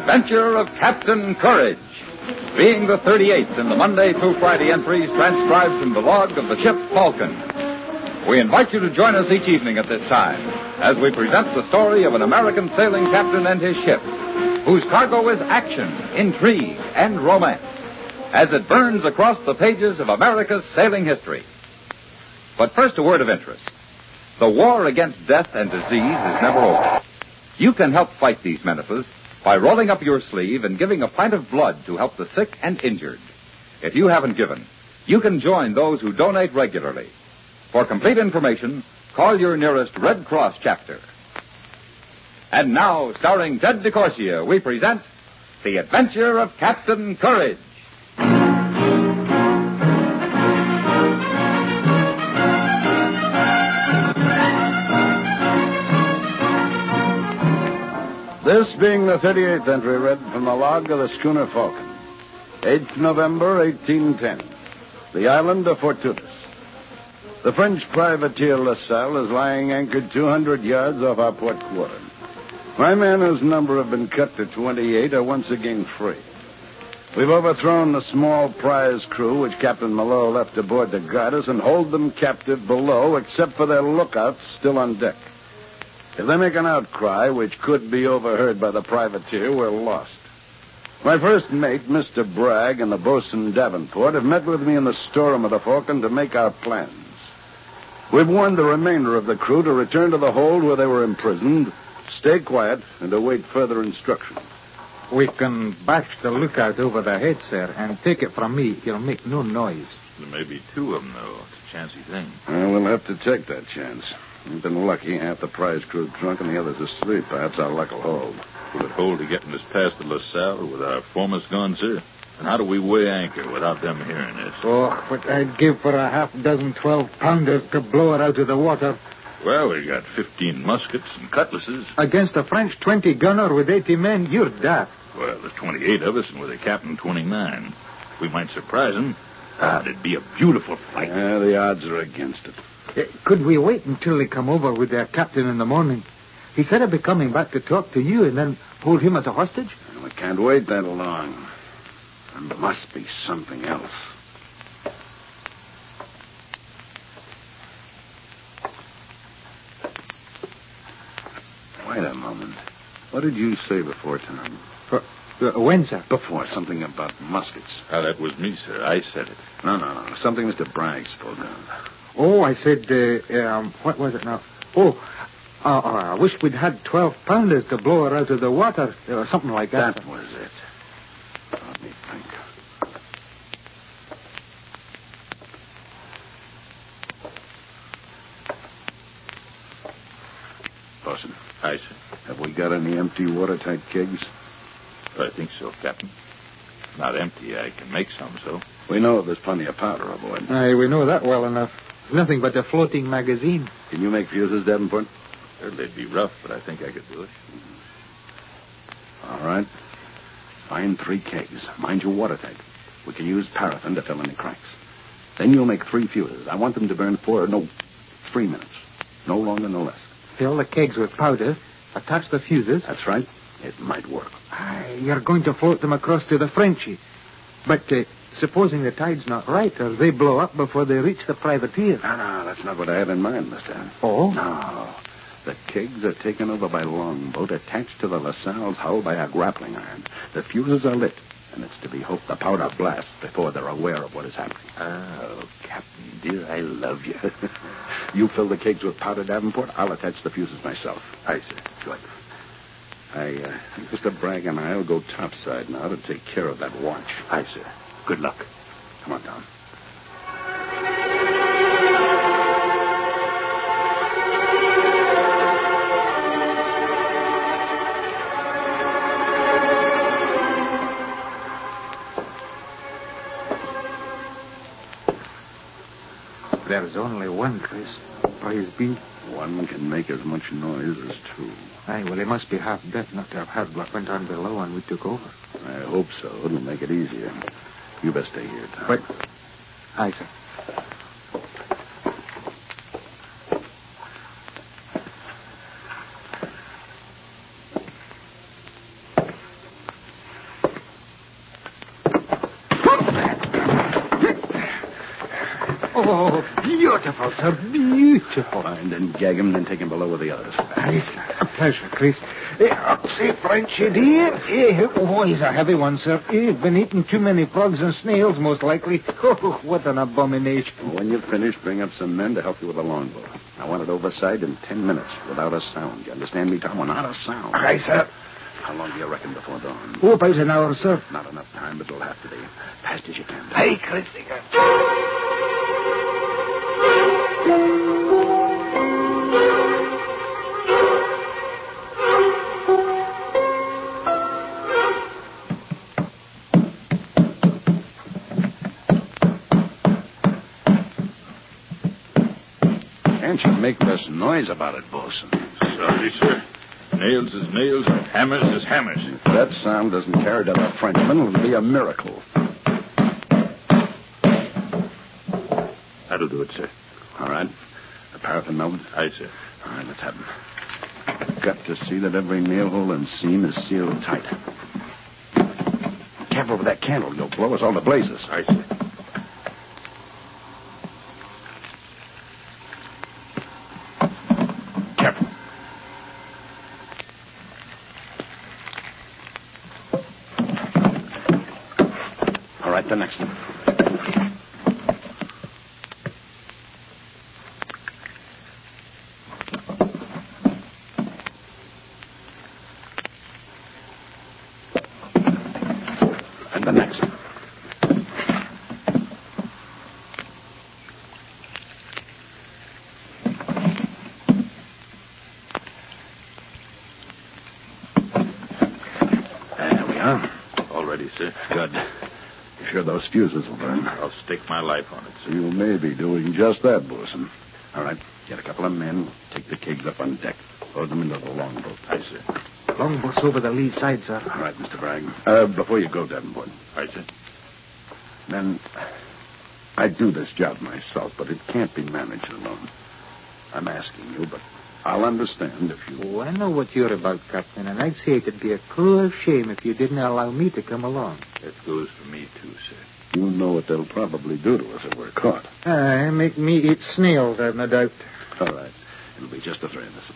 Adventure of Captain Courage, being the 38th in the Monday through Friday entries transcribed from the log of the ship Falcon. We invite you to join us each evening at this time as we present the story of an American sailing captain and his ship, whose cargo is action, intrigue, and romance, as it burns across the pages of America's sailing history. But first, a word of interest. The war against death and disease is never over. You can help fight these menaces by rolling up your sleeve and giving a pint of blood to help the sick and injured. If you haven't given, you can join those who donate regularly. For complete information, call your nearest Red Cross chapter. And now, starring Ted DeCorsia, we present The Adventure of Captain Courage. This being the 38th entry read from the log of the schooner Falcon. 8th November, 1810. The island of Fortunatus. The French privateer La Salle is lying anchored 200 yards off our port quarter. My men, whose number have been cut to 28, are once again free. We've overthrown the small prize crew which Captain Malot left aboard to guard us and hold them captive below, except for their lookouts still on deck. If they make an outcry, which could be overheard by the privateer, we're lost. My first mate, Mr. Bragg, and the boatswain Davenport have met with me in the storeroom of the Falcon to make our plans. We've warned the remainder of the crew to return to the hold where they were imprisoned, stay quiet, and await further instruction. We can bash the lookout over the head, sir, and take it from me, he'll make no noise. There may be two of them, though. It's a chancy thing. We'll have to take that chance. We've been lucky. Half the prize crew drunk and the others asleep. Perhaps our luck will hold. Will it hold to getting us past the La Salle with our foremast gone, sir? And how do we weigh anchor without them hearing us? Oh, but I'd give for a half dozen 12-pounders to blow it out of the water. Well, we got 15 muskets and cutlasses. Against a French 20-gunner with 80 men, you're daft. Well, there's 28 of us, and with a captain, 29. We might surprise them. It'd be a beautiful fight. Yeah, the odds are against it. Could we wait until they come over with their captain in the morning? He said he'd be coming back to talk to you and then hold him as a hostage. We can't wait that long. There must be something else. Wait a moment. What did you say before, Tom? When, sir? Before, something about muskets. That was me, sir. I said it. No. Something Mr. Bragg spoke of. Oh, I said, what was it now? I wish we'd had 12-pounders to blow her out of the water, or something like that. That was it. Let me think. Bosun. Aye, sir. Have we got any empty watertight kegs? I think so, Captain. Not empty. I can make some, so. We know there's plenty of powder aboard. Aye, we know that well enough. It's nothing but a floating magazine. Can you make fuses, Davenport? Well, they'd be rough, but I think I could do it. All right. Find 3 kegs. Mind you, watertight. We can use paraffin to fill any cracks. Then you'll make 3 fuses. I want them to burn 3 minutes. No longer, no less. Fill the kegs with powder, attach the fuses. That's right. It might work. You're going to float them across to the Frenchie. But supposing the tide's not right, or they blow up before they reach the privateer. No, that's not what I had in mind, mister. Oh? No. The kegs are taken over by longboat, attached to the La Salle's hull by a grappling iron. The fuses are lit, and it's to be hoped the powder blasts before they're aware of what is happening. Oh, Captain, dear, I love you. You fill the kegs with powder, Davenport. I'll attach the fuses myself. Aye, sir. Good. I think Mr. Bragg and I'll go topside now to take care of that watch. Aye, sir. Good luck. Come on, Tom. There's only one, Chris. Praise be. One can make as much noise as 2. Aye, well, he must be half dead not to have heard what went on below when we took over. I hope so. It'll make it easier. You best stay here, Tom. But... Aye, sir. Oh, beautiful, sir. Beautiful. Find and gag him, then take him below with the others. Aye, sir. A pleasure, Chris. Up, say, Frenchy, dear. Oh, he's a heavy one, sir. Been eating too many frogs and snails, most likely. Oh, what an abomination. When you've finished, bring up some men to help you with the longboat. I want it overside in 10 minutes, without a sound. You understand me, Tom? Without a sound. Aye, sir. How long do you reckon before dawn? Oh, about an hour, sir. Not enough time, but it'll have to be. Fast as you can. Aye, Chris. Can't you make less noise about it, Bosun? Sorry, sir. Nails is nails and hammers is hammers. If that sound doesn't carry to the Frenchman, it'll be a miracle. That'll do it, sir. All right. The paraffin melted? Aye, sir. All right, let's have them. Got to see that every nail hole and seam is sealed tight. Careful with that candle. You'll blow us all to blazes. Aye, sir. Careful. All right, the next one. And the next. There we are. All ready, sir. Good. You sure those fuses will burn? I'll stake my life on it, sir. You may be doing just that, Bosun. All right, get a couple of men, take the kegs up on deck, load them into the longboat. Aye, sir. Longboat's over the lee side, sir. All right, Mr. Bragg. Before you go, Davenport, Aye, sir. then I do this job myself, but it can't be managed alone. I'm asking you, but I'll understand if you... Oh, I know what you're about, Captain, and I'd say it'd be a cruel shame if you didn't allow me to come along. That goes for me, too, sir. You know what they'll probably do to us if we're caught. Make me eat snails, I've no doubt. All right. It'll be just the three of us.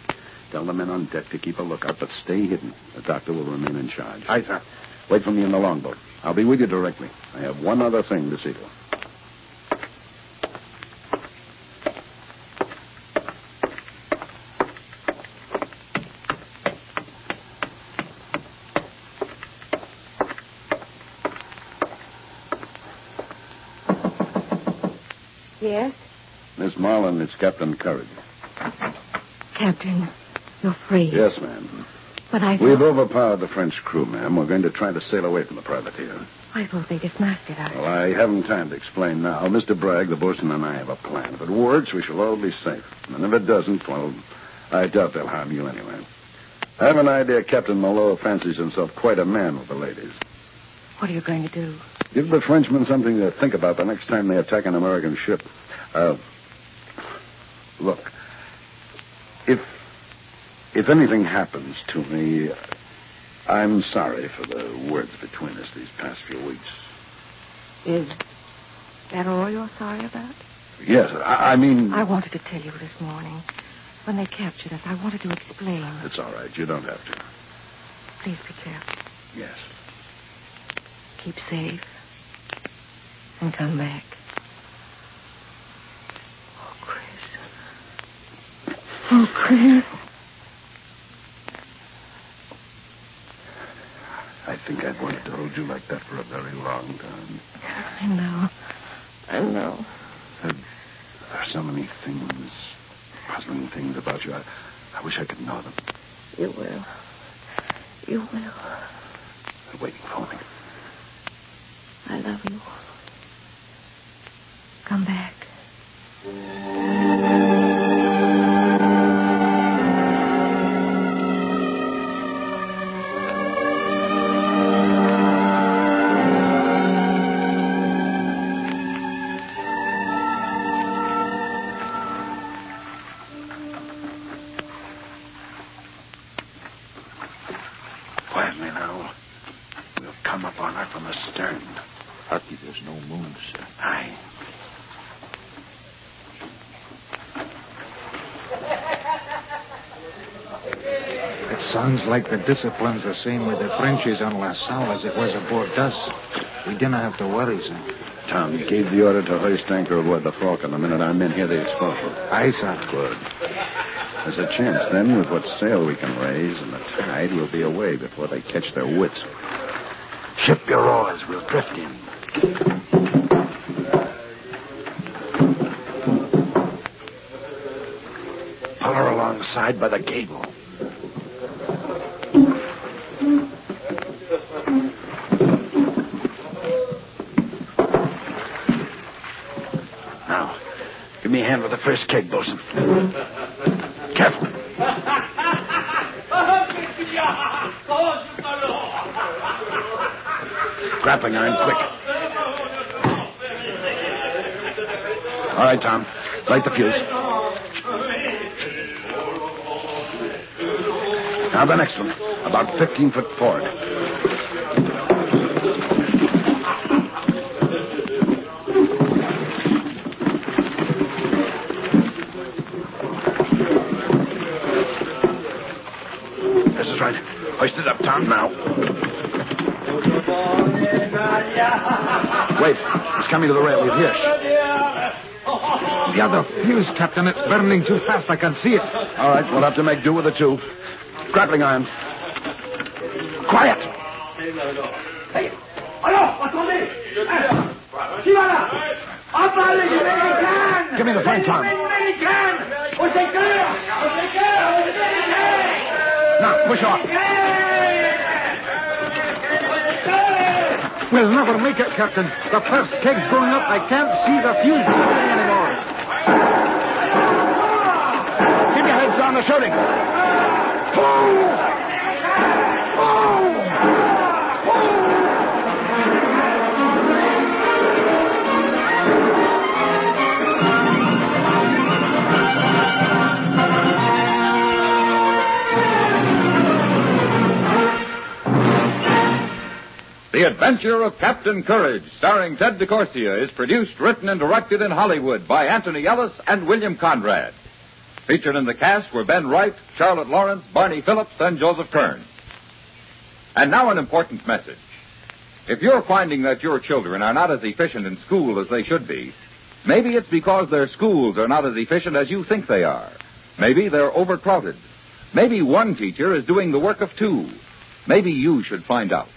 Tell the men on deck to keep a lookout, but stay hidden. The doctor will remain in charge. Aye, sir. Wait for me in the longboat. I'll be with you directly. I have one other thing to see to. Yes? Miss Marlin, it's Captain Courage. Captain, you're free. Yes, ma'am. But I We've thought... overpowered the French crew, ma'am. We're going to try to sail away from the privateer. I thought they dismasted us. Well, I haven't time to explain now. Mr. Bragg, the bosun, and I have a plan. If it works, we shall all be safe. And if it doesn't, well, I doubt they'll harm you anyway. I have an idea Captain Malot fancies himself quite a man with the ladies. What are you going to do? Give the Frenchmen something to think about the next time they attack an American ship. Look, if anything happens to me, I'm sorry for the words between us these past few weeks. Is that all you're sorry about? Yes, I mean... I wanted to tell you this morning. When they captured us, I wanted to explain. It's all right. You don't have to. Please be careful. Yes. Keep safe. And come back. Oh, Chris. Oh, Chris. I think I've wanted to hold you like that for a very long time. I know. There are so many things, puzzling things about you. I wish I could know them. You will. You will. They're waiting for me. I love you. Come back. Quietly now. We'll come up on her from the stern. Lucky there's no moon, sir. Aye. Sounds like the discipline's the same with the Frenchies on La Salle as it was aboard us. We didn't have to worry, sir. Tom gave the order to hoist anchor aboard the Falcon the minute our men hear the explosion. Aye, sir. Good. There's a chance, then, with what sail we can raise and the tide, we'll be away before they catch their wits. Ship your oars. We'll drift in. Pull her alongside by the gable. Now, give me a hand with the first keg, bosun. Careful. Grappling iron, quick. All right, Tom. Light the fuse. Now the next one. About 15 foot forward. This is right. Hoist it up, Tom, now. Wait. It's coming to the rail. We'll hear. The other fuse, Captain. It's burning too fast. I can see it. All right. We'll have to make do with the two. Grappling iron. Quiet! Give me the front, Tom. Now, push off. We'll never make it, Captain. The first keg's going up. I can't see the fuse anymore. Keep your heads down. They're shooting. The Adventure of Captain Courage, starring Ted DeCorsia, is produced, written, and directed in Hollywood by Anthony Ellis and William Conrad. Featured in the cast were Ben Wright, Charlotte Lawrence, Barney Phillips, and Joseph Kern. And now an important message. If you're finding that your children are not as efficient in school as they should be, maybe it's because their schools are not as efficient as you think they are. Maybe they're overcrowded. Maybe one teacher is doing the work of two. Maybe you should find out.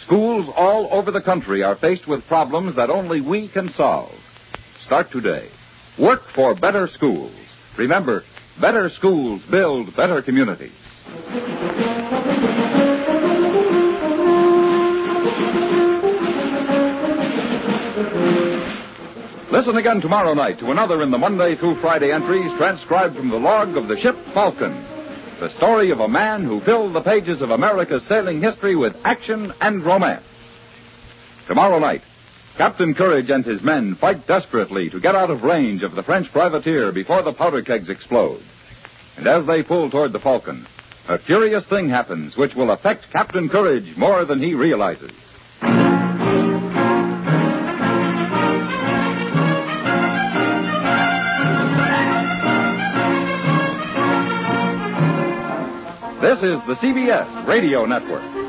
Schools all over the country are faced with problems that only we can solve. Start today. Work for better schools. Remember, better schools build better communities. Listen again tomorrow night to another in the Monday through Friday entries transcribed from the log of the ship Falcon. The story of a man who filled the pages of America's sailing history with action and romance. Tomorrow night, Captain Courage and his men fight desperately to get out of range of the French privateer before the powder kegs explode. And as they pull toward the Falcon, a curious thing happens which will affect Captain Courage more than he realizes. This is the CBS Radio Network.